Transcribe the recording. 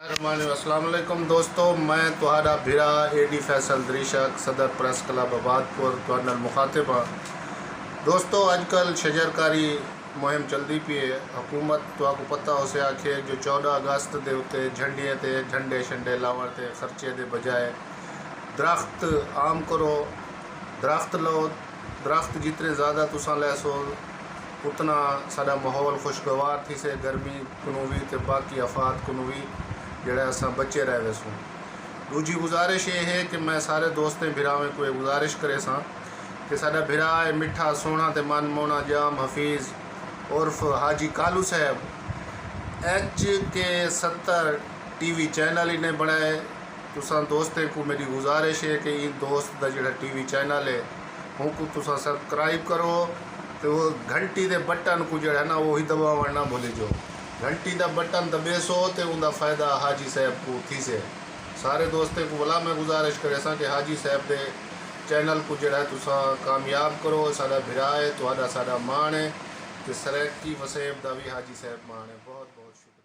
अस्सलाम वालेकुम दोस्तों, मैं तुहारा भिरा एडी फैसल दरीशक सदर प्रेस क्लब आबादपुर तुहार मुखातिब हाँ। दोस्तों, अजकल शजरकारी मुहिम चलती पी है। हुकूमत तुहाको पता हो से आखे जो 14 अगस्त के उत्ते झंडिया ते झंडे शंडे लावण ते खर्चे के बजाय दरख्त आम करो, दरख्त लो। दरख्त जितने ज़्यादा तुसा लैसो उतना साडा माहौल खुशगवार थी से, गर्मी को भी तो बाकी आफात को भी जड़ा अस बचे रह वैसूँ। दूजी गुजारिश ये है कि मैं सारे दोस्तें भिरावें को गुजारिश करे सा कि साडा भिरा है मिठा सोना ते मन मोना जाम हफीज़ उर्फ हाजी कालू साहब HK70 TV चैनल इन्हें बनाए। तुसा दोस्तें को मेरी गुजारिश है कि इन दोस्त का जो TV चैनल है उनको तुसा सब्सक्राइब करो, तो वो घंटी के बटन को जो है ना वो ही दबावण ना भूल जो। घंटी का बटन दबेसो तो उनका फ़ायदा हाजी साहब को थी से। सारे दोस्तों को भला मैं गुजारिश करे सा कि हाजी साहब के चैनल को जो है तुसा कामयाब करो। साडा भिरा है, तुहाडा साडा मान है, तो सरकी वसेब का भी हाजी साहब मान है। बहुत बहुत शुक्रिया।